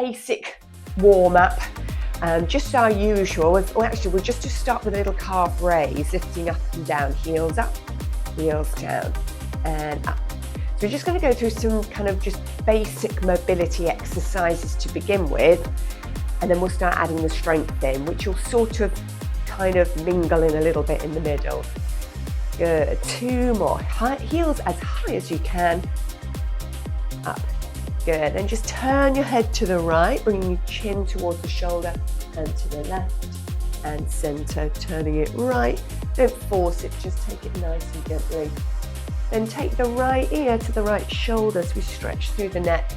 basic warm up. Just our usual, actually we'll just start with a little calf raise, lifting up and down, heels up, heels down, and up. So we're just going to go through some kind of just basic mobility exercises to begin with, and then we'll start adding the strength in, which will sort of kind of mingle in a little bit in the middle. Good, 2 more, heels as high as you can, up. Good, then just turn your head to the right, bringing your chin towards the shoulder, and to the left and center, turning it right. Don't force it, just take it nice and gently. Then take the right ear to the right shoulder as we stretch through the neck.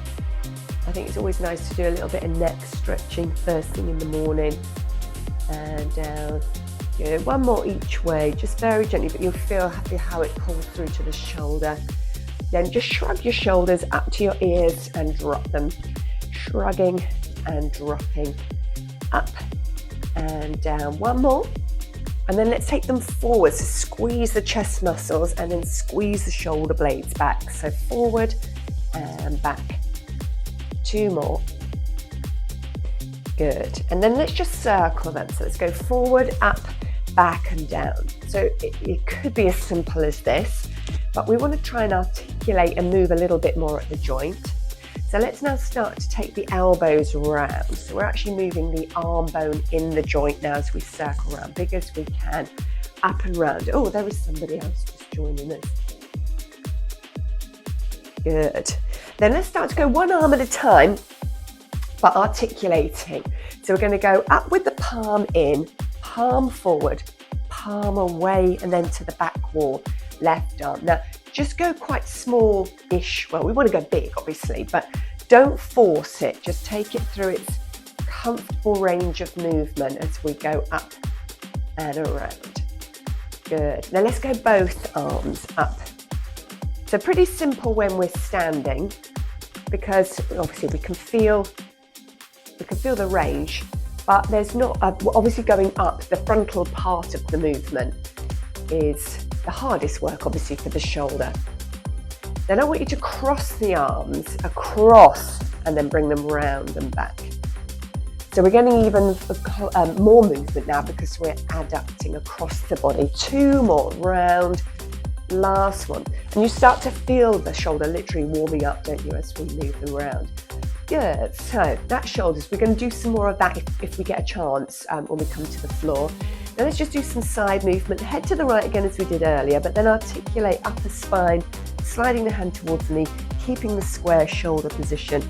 I think it's always nice to do a little bit of neck stretching first thing in the morning. And down. Good, 1 more each way, just very gently, but you'll feel how it pulls through to the shoulder. Then just shrug your shoulders up to your ears and drop them. Shrugging and dropping. Up and down. 1 more. And then let's take them forward. So squeeze the chest muscles and then squeeze the shoulder blades back. So forward and back. 2 more. Good. And then let's just circle them. So let's go forward, up, back and down. So it could be as simple as this, but we want to try and articulate and move a little bit more at the joint. So let's now start to take the elbows round. So we're actually moving the arm bone in the joint now as we circle around, big as we can, up and round. Oh, there was somebody else just joining us. Good. Then let's start to go 1 arm at a time, but articulating. So we're going to go up with the palm in, palm forward, palm away, and then to the back wall, left arm. Now, just go quite small-ish. Well, we want to go big, obviously, but don't force it. Just take it through its comfortable range of movement as we go up and around. Good. Now let's go both arms up. So pretty simple when we're standing, because obviously we can feel the range, but there's not, obviously going up, the frontal part of the movement is the hardest work, obviously, for the shoulder. Then I want you to cross the arms across and then bring them round and back. So we're getting even more movement now because we're adapting across the body. 2 more, round, last one. And you start to feel the shoulder literally warming up, don't you, as we move them around. Good, so that's shoulders. We're going to do some more of that if we get a chance when we come to the floor. Now let's just do some side movement, head to the right again as we did earlier, but then articulate upper spine, sliding the hand towards the knee, keeping the square shoulder position,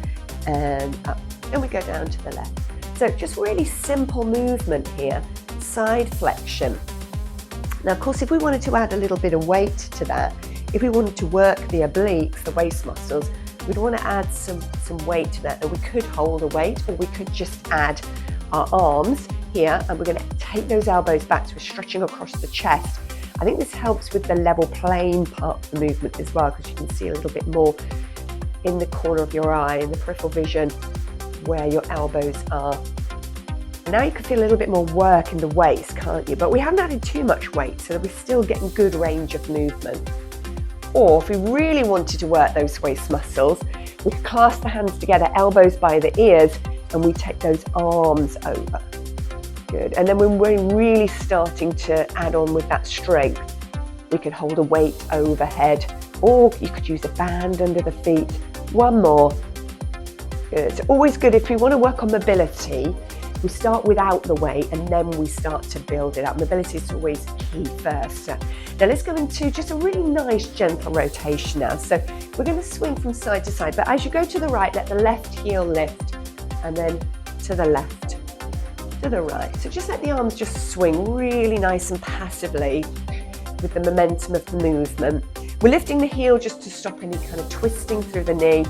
and up. Then we go down to the left. So just really simple movement here, side flexion. Now of course if we wanted to add a little bit of weight to that, if we wanted to work the obliques, the waist muscles, we'd want to add some weight to that. And we could hold a weight, or we could just add our arms here, and we're going to take those elbows back, so we're stretching across the chest. I think this helps with the level plane part of the movement as well, because you can see a little bit more in the corner of your eye, in the peripheral vision, where your elbows are. And now you can feel a little bit more work in the waist, can't you? But we haven't added too much weight, so that we're still getting good range of movement. Or if we really wanted to work those waist muscles, we clasp the hands together, elbows by the ears, and we take those arms over. Good. And then when we're really starting to add on with that strength, we could hold a weight overhead, or you could use a band under the feet. 1 more. Good. It's always good if we want to work on mobility, we start without the weight and then we start to build it up. Mobility is always key first. Now let's go into just a really nice gentle rotation now. So we're going to swing from side to side, but as you go to the right, let the left heel lift, and then to the left, to the right. So just let the arms just swing really nice and passively with the momentum of the movement. We're lifting the heel just to stop any kind of twisting through the knee,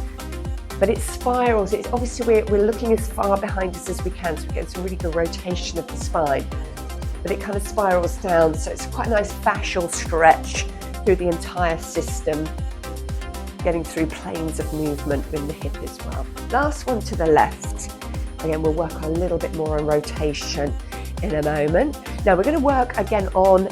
but it spirals. It's obviously we're looking as far behind us as we can, so we get some really good rotation of the spine, but it kind of spirals down, so it's quite a nice fascial stretch through the entire system, getting through planes of movement in the hip as well. Last one to the left. Again, we'll work a little bit more on rotation in a moment. Now we're going to work again on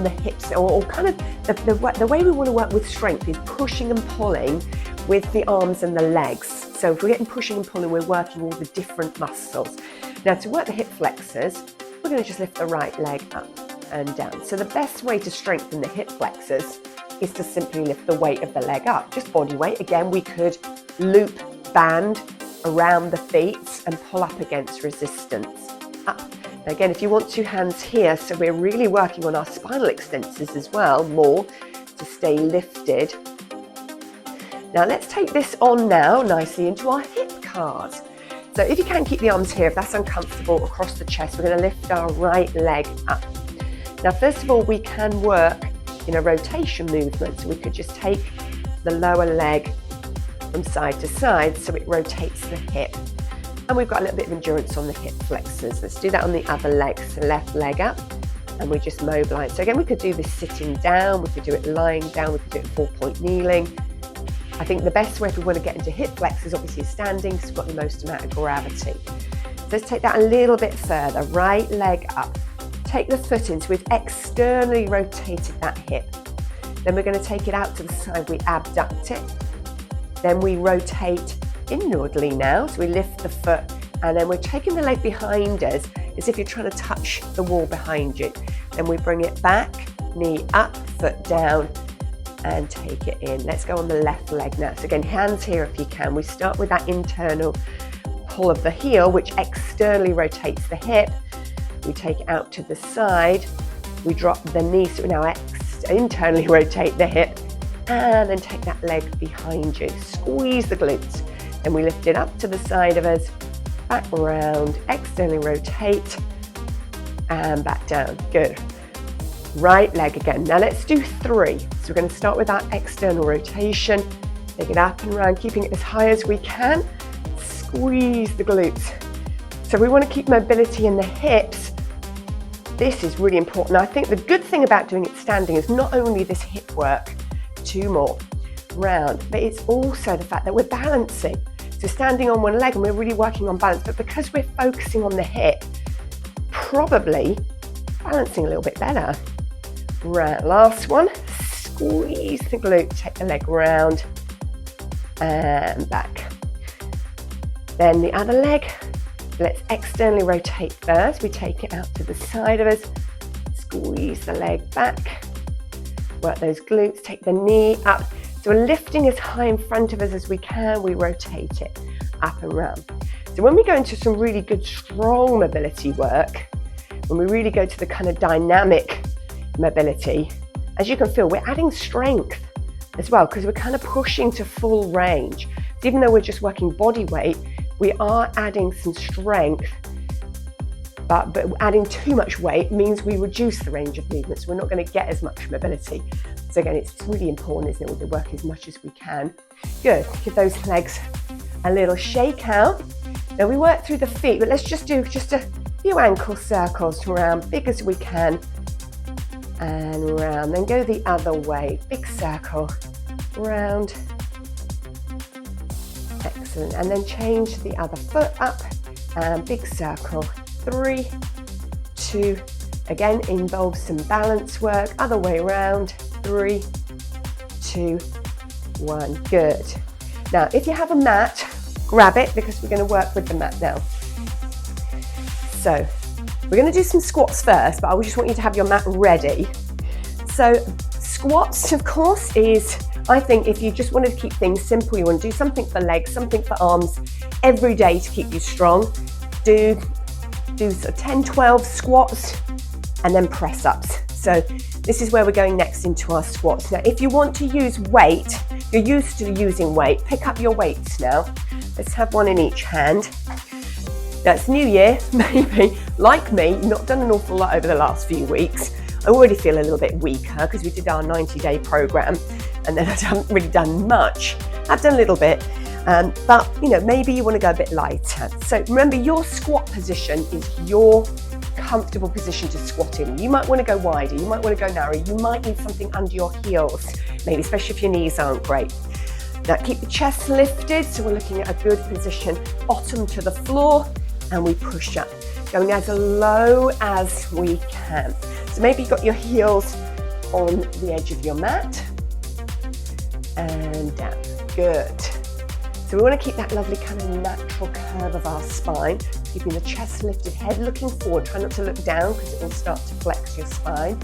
the hips, or kind of the way we want to work with strength is pushing and pulling with the arms and the legs. So if we're getting pushing and pulling, we're working all the different muscles. Now to work the hip flexors, we're going to just lift the right leg up and down. So the best way to strengthen the hip flexors is to simply lift the weight of the leg up, just body weight. Again, we could loop band around the feet and pull up against resistance. Up. Now again, if you want two hands here, so we're really working on our spinal extensors as well, more to stay lifted. Now let's take this on now nicely into our hip card. So if you can keep the arms here, if that's uncomfortable, across the chest, we're going to lift our right leg up. Now first of all, we can work in a rotation movement, so we could just take the lower leg from side to side so it rotates the hip. And we've got a little bit of endurance on the hip flexors. Let's do that on the other leg. So left leg up, and we just mobilise. So again, we could do this sitting down, we could do it lying down, we could do it 4-point kneeling. I think the best way if we want to get into hip flexors obviously is standing, because we've got the most amount of gravity. So let's take that a little bit further. Right leg up. Take the foot in, so we've externally rotated that hip. Then we're going to take it out to the side, we abduct it. Then we rotate inwardly now, so we lift the foot, and then we're taking the leg behind us as if you're trying to touch the wall behind you. Then we bring it back, knee up, foot down, and take it in. Let's go on the left leg now. So again, hands here if you can. We start with that internal pull of the heel, which externally rotates the hip. We take it out to the side, we drop the knee, so we now internally rotate the hip, and then take that leg behind you. Squeeze the glutes. Then we lift it up to the side of us, back around, externally rotate, and back down. Good. Right leg again. Now let's do 3. So we're going to start with that external rotation, take it up and around, keeping it as high as we can. Squeeze the glutes. So we want to keep mobility in the hips. This is really important. I think the good thing about doing it standing is not only this hip work, 2 more, round, but it's also the fact that we're balancing. So standing on one leg and we're really working on balance, but because we're focusing on the hip, probably balancing a little bit better. Right, last one, squeeze the glute, take the leg round and back. Then the other leg, let's externally rotate first. We take it out to the side of us, squeeze the leg back, work those glutes, take the knee up. So we're lifting as high in front of us as we can, we rotate it up and round. So when we go into some really good strong mobility work, when we really go to the kind of dynamic mobility, as you can feel, we're adding strength as well, because we're kind of pushing to full range. So even though we're just working body weight, we are adding some strength, but adding too much weight means we reduce the range of movement, so we're not going to get as much mobility. So again, it's really important, isn't it, to work as much as we can. Good, give those legs a little shake out. Now we work through the feet, but let's just do just a few ankle circles around, big as we can, and round. Then go the other way, big circle, round. Excellent, and then change the other foot up, and big circle, 3, 2, again, involves some balance work, other way around, 3, 2, 1, good. Now, if you have a mat, grab it, because we're going to work with the mat now. So, we're going to do some squats first, but I just want you to have your mat ready. So, squats, of course, is, I think, if you just want to keep things simple, you want to do something for legs, something for arms, every day to keep you strong, do sort of 10, 12 squats, and then press ups. So this is where we're going next into our squats. Now, if you want to use weight, you're used to using weight, pick up your weights now. Let's have one in each hand. That's New Year, maybe, like me, not done an awful lot over the last few weeks. I already feel a little bit weaker because we did our 90-day program, and then I haven't really done much. I've done a little bit, but maybe you want to go a bit lighter. So remember, your squat position is your comfortable position to squat in. You might want to go wider, you might want to go narrow, you might need something under your heels, maybe, especially if your knees aren't great. Now keep the chest lifted, so we're looking at a good position, bottom to the floor, and we push up, going as low as we can. So maybe you've got your heels on the edge of your mat, and down, good. So we want to keep that lovely kind of natural curve of our spine, keeping the chest lifted, head looking forward. Try not to look down because it will start to flex your spine.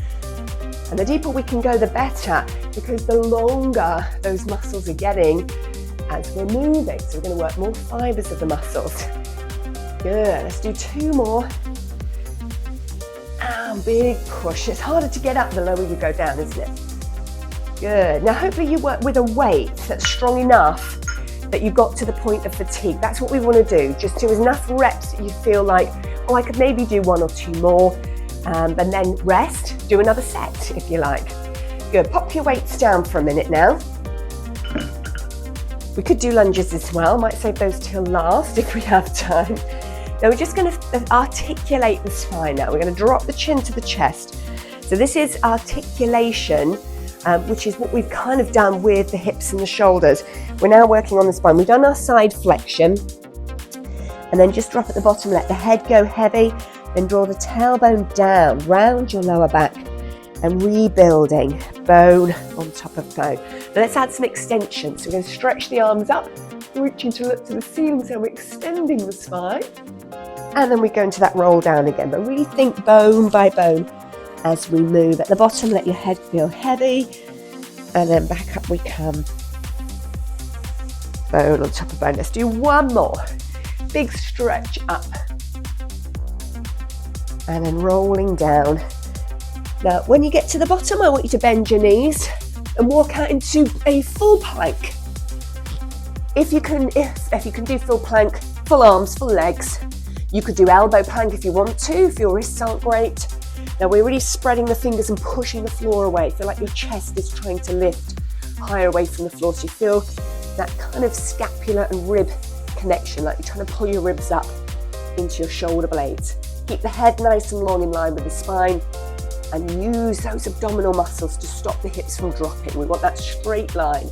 And the deeper we can go, the better, because the longer those muscles are getting as we're moving. So we're going to work more fibers of the muscles. Good, let's do 2 more. And big push. It's harder to get up the lower you go down, isn't it? Good. Now hopefully you work with a weight that's strong enough that you got to the point of fatigue. That's what we want to do. Just do enough reps that you feel like, oh, I could maybe do 1 or 2 more, and then rest. Do another set if you like. Good. Pop your weights down for a minute now. We could do lunges as well. Might save those till last if we have time. Now we're just going to articulate the spine now. We're going to drop the chin to the chest. So this is articulation, which is what we've kind of done with the hips and the shoulders. We're now working on the spine. We've done our side flexion, and then just drop at the bottom, let the head go heavy, then draw the tailbone down, round your lower back, and rebuilding bone on top of bone. Now let's add some extension. So we're going to stretch the arms up, reaching to look to the ceiling, so we're extending the spine. And then we go into that roll down again, but really think bone by bone as we move. At the bottom, let your head feel heavy, and then back up we come. Bone on top of bone. Let's do 1 more. Big stretch up. And then rolling down. Now, when you get to the bottom, I want you to bend your knees and walk out into a full plank. If you can do full plank, full arms, full legs. You could do elbow plank if you want to, if your wrists aren't great. Now we're really spreading the fingers and pushing the floor away. Feel like your chest is trying to lift higher away from the floor. So you feel that kind of scapular and rib connection, like you're trying to pull your ribs up into your shoulder blades. Keep the head nice and long in line with the spine, and use those abdominal muscles to stop the hips from dropping. We want that straight line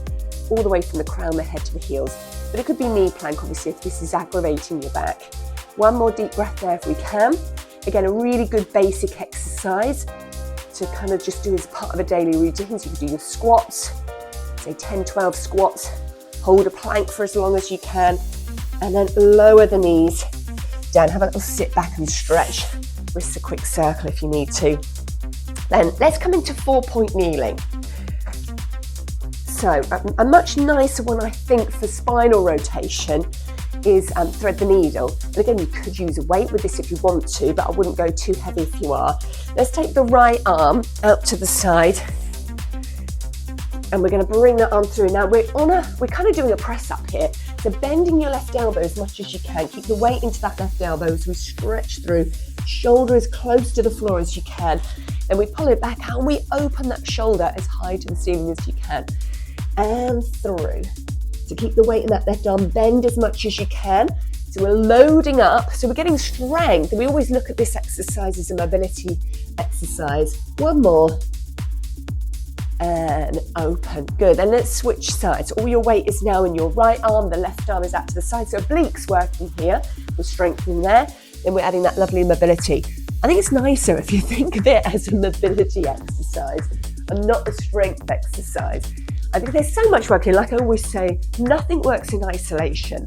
all the way from the crown of the head to the heels. But it could be knee plank, obviously, if this is aggravating your back. 1 more deep breath there if we can. Again, a really good basic exercise to kind of just do as part of a daily routine. So you can do your squats, say 10, 12 squats, hold a plank for as long as you can, and then lower the knees down. Have a little sit back and stretch. Wrists a quick circle if you need to. Then let's come into 4-point kneeling. So a much nicer one, I think, for spinal rotation is thread the needle. And again, you could use a weight with this if you want to, but I wouldn't go too heavy if you are. Let's take the right arm out to the side, and we're going to bring that arm through. Now we're kind of doing a press up here. So bending your left elbow as much as you can. Keep the weight into that left elbow as we stretch through. Shoulder as close to the floor as you can. Then we pull it back out and we open that shoulder as high to the ceiling as you can. And through. So keep the weight in that left arm, bend as much as you can. So we're loading up, so we're getting strength. And we always look at this exercise as a mobility exercise. 1 more. And open. Good. Then let's switch sides. All your weight is now in your right arm, the left arm is out to the side. So obliques working here. We're strengthening there. Then we're adding that lovely mobility. I think it's nicer if you think of it as a mobility exercise and not a strength exercise. I think there's so much working. Like I always say, nothing works in isolation.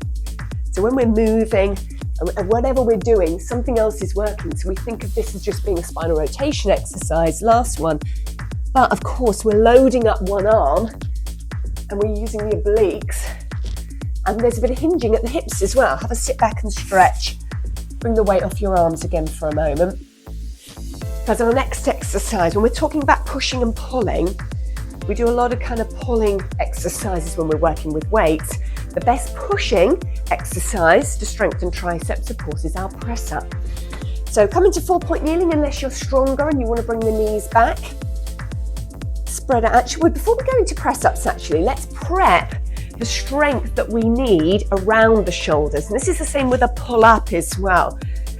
So when we're moving and whatever we're doing, something else is working. So we think of this as just being a spinal rotation exercise. Last one. But of course, we're loading up one arm and we're using the obliques. And there's a bit of hinging at the hips as well. Have a sit back and stretch. Bring the weight off your arms again for a moment. Because our next exercise, when we're talking about pushing and pulling, we do a lot of kind of pulling exercises when we're working with weights. The best pushing exercise to strengthen triceps, of course, is our press up. So come into 4-point kneeling unless you're stronger and you want to bring the knees back. Spread out. Actually, before we go into press ups, let's prep the strength that we need around the shoulders. And this is the same with a pull up as well,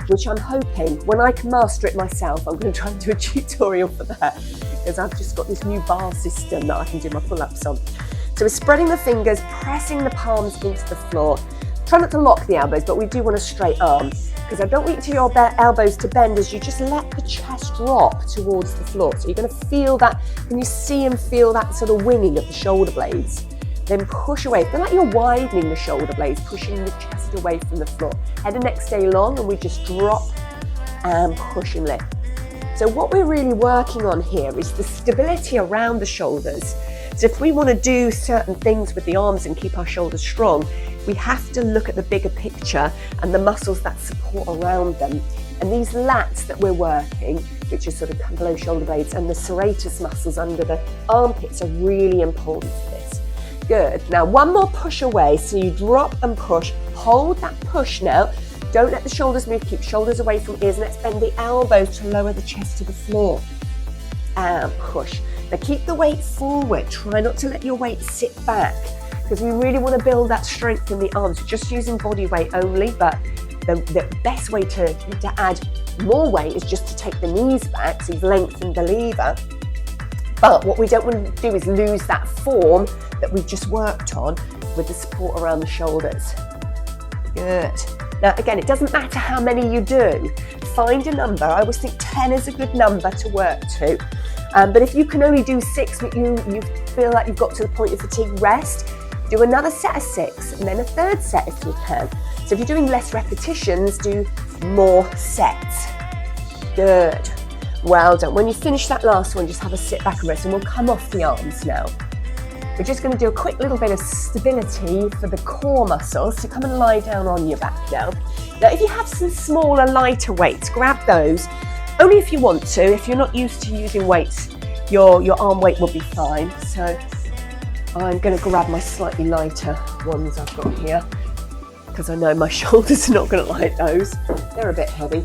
which I'm hoping when I can master it myself, I'm going to try and do a tutorial for that, because I've just got this new bar system that I can do my pull ups on. So we're spreading the fingers, pressing the palms into the floor. Try not to lock the elbows, but we do want a straight arm, because I don't want your elbows to bend as you just let the chest drop towards the floor. So you're going to feel that, can you see and feel that sort of winging of the shoulder blades then push away. Feel like you're widening the shoulder blades, pushing the chest away from the floor. Head and neck stay long, and we just drop and push and lift. So what we're really working on here is the stability around the shoulders. So if we want to do certain things with the arms and keep our shoulders strong, we have to look at the bigger picture and the muscles that support around them. And these lats that we're working, which is sort of below shoulder blades, and the serratus muscles under the armpits are really important for this. Good. Now one more push away. So you drop and push. Hold that push now. Don't let the shoulders move. Keep shoulders away from ears. Let's bend the elbows to lower the chest to the floor. And push. Now keep the weight forward. Try not to let your weight sit back, because we really want to build that strength in the arms. We're just using body weight only, but the best way to add more weight is just to take the knees back, so you've lengthened the lever. But what we don't want to do is lose that form that we've just worked on with the support around the shoulders. Good. Now again, it doesn't matter how many you do. Find a number. I always think 10 is a good number to work to. But if you can only do 6, but you feel like you've got to the point of fatigue, rest. Do another set of 6 and then a third set if you can. So if you're doing less repetitions, do more sets. Good. Well done. When you finish that last one, just have a sit back and rest, and we'll come off the arms now. We're just going to do a quick little bit of stability for the core muscles. So come and lie down on your back now. Now if you have some smaller, lighter weights, grab those. Only if you want to. If you're not used to using weights, your arm weight will be fine. So I'm going to grab my slightly lighter ones I've got here, because I know my shoulders are not going to like those. They're a bit heavy.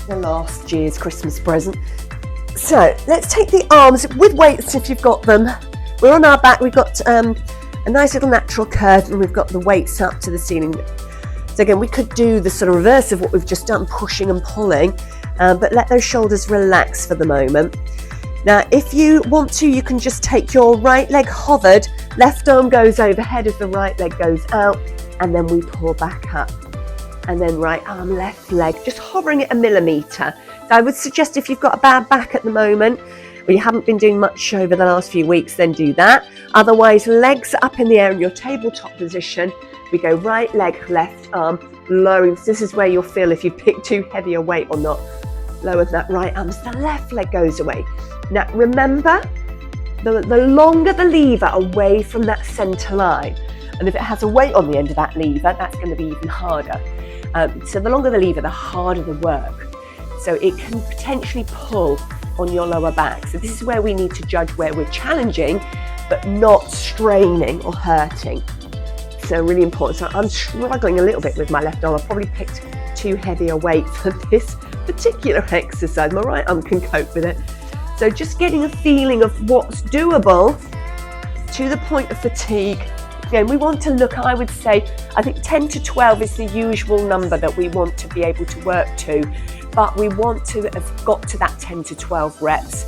They're last year's Christmas present. So let's take the arms with weights if you've got them. We're on our back. We've got a nice little natural curve, and we've got the weights up to the ceiling. So again, we could do the sort of reverse of what we've just done, pushing and pulling, but let those shoulders relax for the moment. Now, if you want to, you can just take your right leg hovered, left arm goes overhead as the right leg goes out, and then we pull back up. And then right arm, left leg, just hovering it a millimetre. So I would suggest if you've got a bad back at the moment, or you haven't been doing much over the last few weeks, then do that. Otherwise, legs up in the air in your tabletop position. We go right leg, left arm, lowering. So this is where you'll feel if you pick too heavy a weight or not. Lower that right arm as the left leg goes away. Now remember, the longer the lever away from that centre line, and if it has a weight on the end of that lever, that's going to be even harder. So the longer the lever, the harder the work. So it can potentially pull on your lower back. So this is where we need to judge where we're challenging, but not straining or hurting. So really important. So I'm struggling a little bit with my left arm. I probably picked too heavy a weight for this particular exercise. My right arm can cope with it. So just getting a feeling of what's doable to the point of fatigue. Again, we want to look, I would say, I think 10 to 12 is the usual number that we want to be able to work to, but we want to have got to that 10 to 12 reps,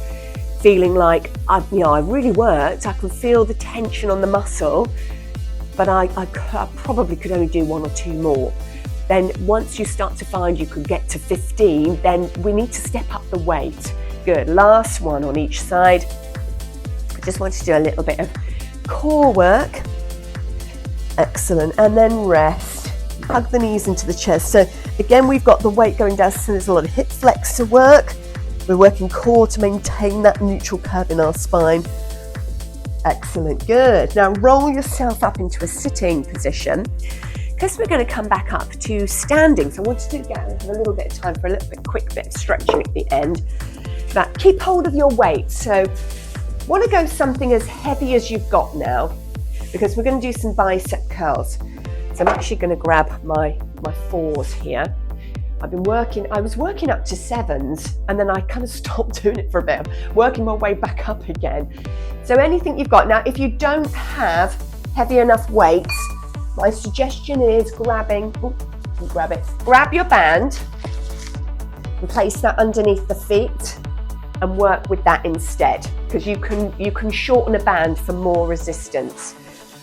feeling like, I've really worked, I can feel the tension on the muscle, but I probably could only do 1 or 2 more. Then once you start to find you could get to 15, then we need to step up the weight. Good, last one on each side. I just want to do a little bit of core work. Excellent, and then rest. Hug the knees into the chest. So again, we've got the weight going down, so there's a lot of hip flex to work. We're working core to maintain that neutral curve in our spine. Excellent, good. Now roll yourself up into a sitting position, because we're going to come back up to standing. So I wanted to have a little bit of time for a little bit quick bit of stretching at the end. But keep hold of your weight. So want to go something as heavy as you've got now, because we're going to do some bicep curls. So I'm actually going to grab my 4s here. I was working up to 7s, and then I kind of stopped doing it for a bit. I'm working my way back up again. So anything you've got. Now, if you don't have heavy enough weights, my suggestion is grab your band and place that underneath the feet and work with that instead, because you can shorten a band for more resistance.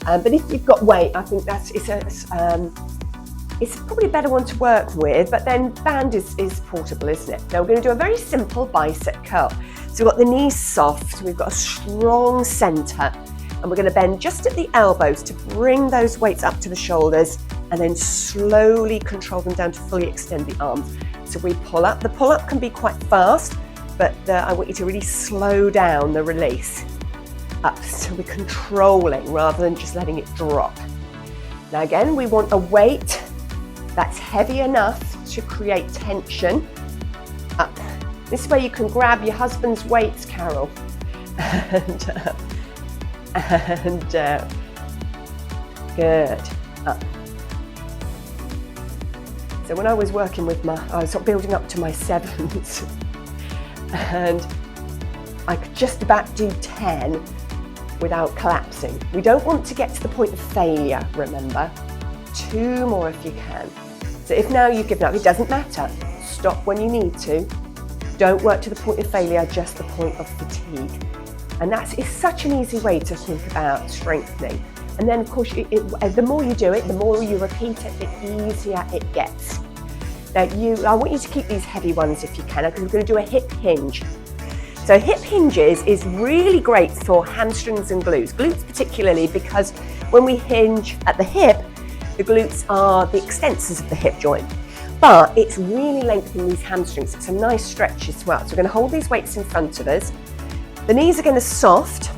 But if you've got weight, I think it's probably a better one to work with, but then band is portable, isn't it? Now we're going to do a very simple bicep curl. So we've got the knees soft, we've got a strong centre, And we're going to bend just at the elbows to bring those weights up to the shoulders and then slowly control them down to fully extend the arms. So we pull up. The pull up can be quite fast, but I want you to really slow down the release up. So we're controlling rather than just letting it drop. Now again, we want a weight that's heavy enough to create tension up. This way you can grab your husband's weights, Carol. and good, up. So when I was working with I was sort of building up to my 7s, and I could just about do 10 without collapsing. We don't want to get to the point of failure, remember. 2 more if you can. So if now you've given up, it doesn't matter. Stop when you need to. Don't work to the point of failure, just the point of fatigue. And it's such an easy way to think about strengthening. And then of course, the more you do it, the more you repeat it, the easier it gets. Now I want you to keep these heavy ones if you can, because we're going to do a hip hinge. So hip hinges is really great for hamstrings and glutes. Glutes particularly, because when we hinge at the hip, the glutes are the extensors of the hip joint. But it's really lengthening these hamstrings. It's a nice stretch as well. So we're going to hold these weights in front of us. The knees are going to soft,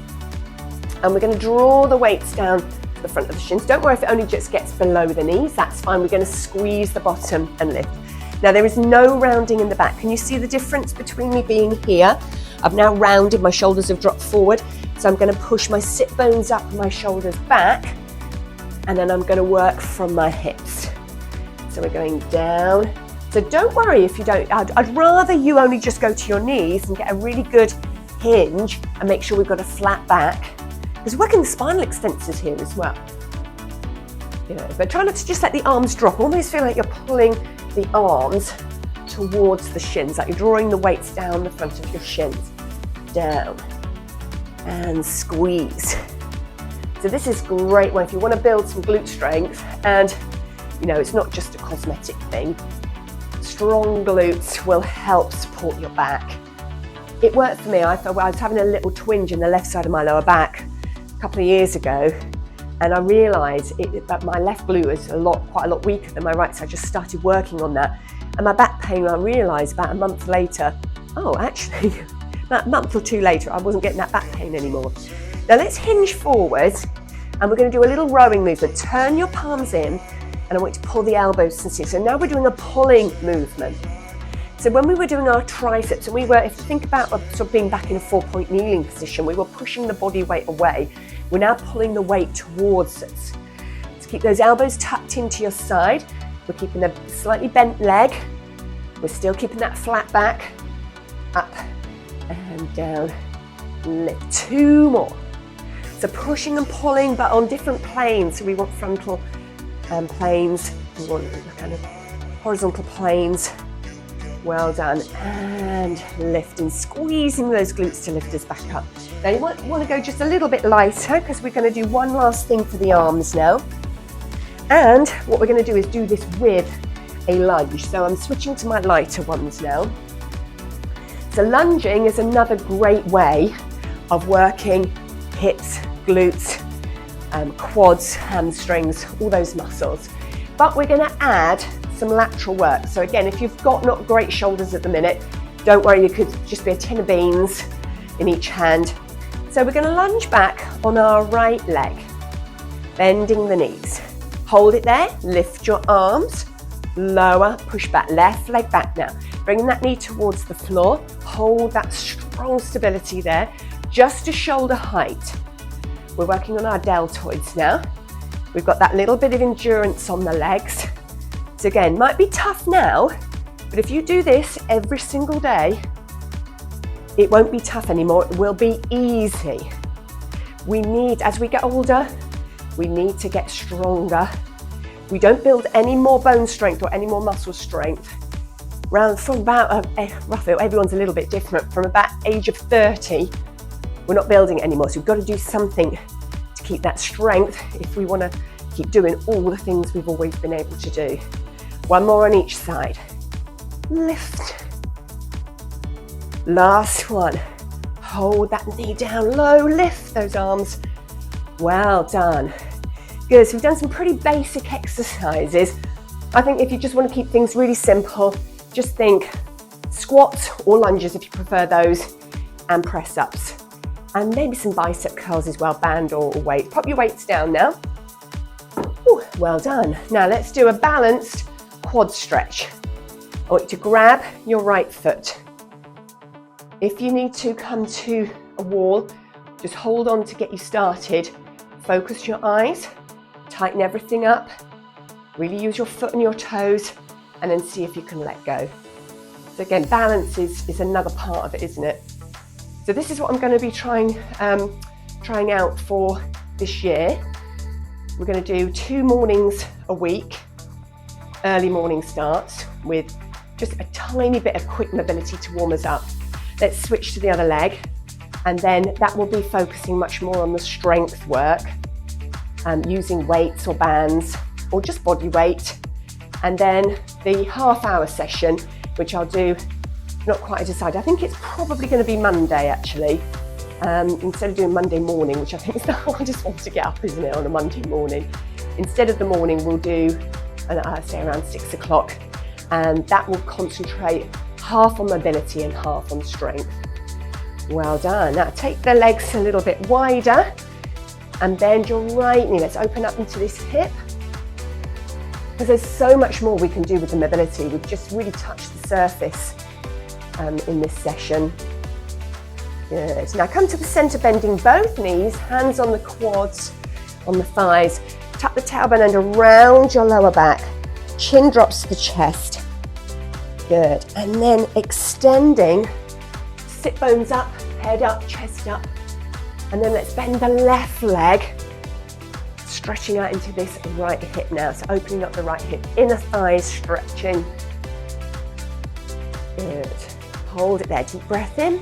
and we're going to draw the weights down to the front of the shins. Don't worry if it only just gets below the knees, that's fine. We're going to squeeze the bottom and lift. Now there is no rounding in the back. Can you see the difference between me being here? I've now rounded, my shoulders have dropped forward. So I'm going to push my sit bones up and my shoulders back, and then I'm going to work from my hips. So we're going down. So don't worry if you don't, I'd rather you only just go to your knees and get a really good hinge and make sure we've got a flat back, because we're working the spinal extensors here as well. But try not to just let the arms drop. Almost feel like you're pulling the arms towards the shins, like you're drawing the weights down the front of your shins. Down and squeeze. So this is a great one if you want to build some glute strength, and it's not just a cosmetic thing. Strong glutes will help support your back. It worked for me. I was having a little twinge in the left side of my lower back a couple of years ago, and I realised that my left glute was quite a lot weaker than my right, so I just started working on that. And my back pain, I realised about a month later, actually, about a month or 2 later, I wasn't getting that back pain anymore. Now let's hinge forwards, and we're going to do a little rowing movement. Turn your palms in, and I want you to pull the elbows to the ceiling. So now we're doing a pulling movement. So when we were doing our triceps, and if you think about sort of being back in a 4-point kneeling position, we were pushing the body weight away. We're now pulling the weight towards us. So keep those elbows tucked into your side. We're keeping a slightly bent leg. We're still keeping that flat back. Up and down. Lift. 2 more. So pushing and pulling, but on different planes. So we want frontal planes. We want kind of horizontal planes. Well done. And lifting, squeezing those glutes to lift us back up. Now you want to go just a little bit lighter, because we're going to do one last thing for the arms now. And what we're going to do is do this with a lunge. So I'm switching to my lighter ones now. So lunging is another great way of working hips, glutes, quads, hamstrings, all those muscles. But we're going to add some lateral work. So again, if you've got not great shoulders at the minute, don't worry, you could just be a tin of beans in each hand. So we're going to lunge back on our right leg, bending the knees. Hold it there, lift your arms, lower, push back, left leg back now. Bringing that knee towards the floor, hold that strong stability there, just to shoulder height. We're working on our deltoids now. We've got that little bit of endurance on the legs. So again, might be tough now, but if you do this every single day, it won't be tough anymore, it will be easy. As we get older, we need to get stronger. We don't build any more bone strength or any more muscle strength. From about, roughly, everyone's a little bit different, from about age of 30, we're not building it anymore. So we've got to do something to keep that strength if we want to keep doing all the things we've always been able to do. One more on each side. Lift. Last one. Hold that knee down low, lift those arms Well done. Good, so we've done some pretty basic exercises. I think if you just want to keep things really simple, just think squats or lunges if you prefer those, and press ups. And maybe some bicep curls as well, band or weight. Pop your weights down now. Ooh, well done. Now let's do a balanced quad stretch. I want you to grab your right foot. If you need to come to a wall, just hold on to get you started. Focus your eyes, tighten everything up, really use your foot and your toes, and then see if you can let go. So again, balance is another part of it, isn't it? So this is what I'm going to be trying out for this year. We're going to do 2 mornings a week, early morning starts with just a tiny bit of quick mobility to warm us up. Let's switch to the other leg, and then that will be focusing much more on the strength work, using weights or bands or just body weight. And then the half-hour session, which I'll do, not quite decided. I think it's probably going to be Monday actually, instead of doing Monday morning, which I think is the hardest one to get up, isn't it, on a Monday morning. Instead of the morning, we'll do, say around 6 o'clock, and that will concentrate half on mobility and half on strength. Well done. Now take the legs a little bit wider and bend your right knee. Let's open up into this hip, because there's so much more we can do with the mobility. We've just really touched the surface in this session. Good. Now come to the center, bending both knees, hands on the quads, on the thighs. Tuck the tailbone under around your lower back. Chin drops to the chest. Good. And then extending, sit bones up, head up, chest up. And then let's bend the left leg, stretching out into this right hip now. So opening up the right hip, inner thighs stretching. Good. Hold it there, deep breath in.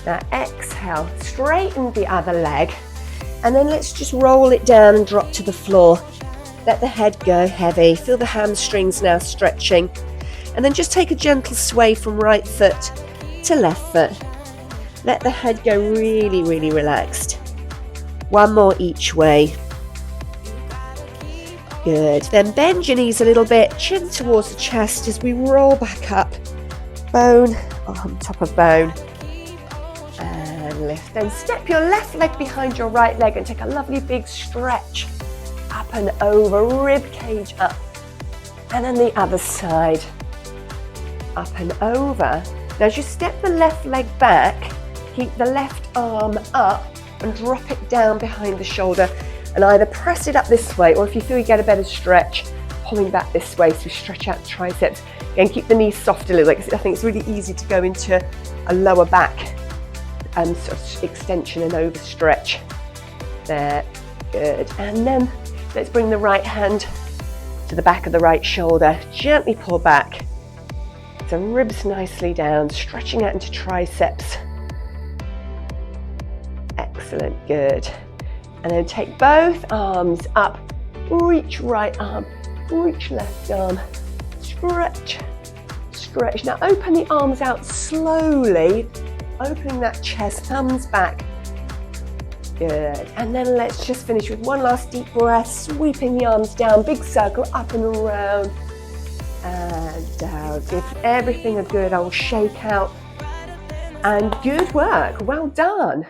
Now exhale, straighten the other leg. And then let's just roll it down and drop to the floor. Let the head go heavy. Feel the hamstrings now stretching. And then just take a gentle sway from right foot to left foot. Let the head go really, really relaxed. One more each way. Good. Then bend your knees a little bit, chin towards the chest as we roll back up. Bone on top of bone. And lift. Then step your left leg behind your right leg and take a lovely big stretch. Up and over, rib cage up. And then the other side. Up and over. Now as you step the left leg back, keep the left arm up and drop it down behind the shoulder, and either press it up this way, or if you feel you get a better stretch, pulling back this way, so stretch out the triceps. Again, keep the knees soft a little bit, because I think it's really easy to go into a lower back sort of extension and overstretch. There, good. And then let's bring the right hand to the back of the right shoulder, gently pull back. So ribs nicely down, stretching out into triceps. Excellent, good. And then take both arms up, reach right arm, reach left arm, stretch, stretch. Now open the arms out slowly, opening that chest, thumbs back. Good. And then let's just finish with one last deep breath, sweeping the arms down, big circle, up and around, and down. Give everything a good old shake out. And good work, well done.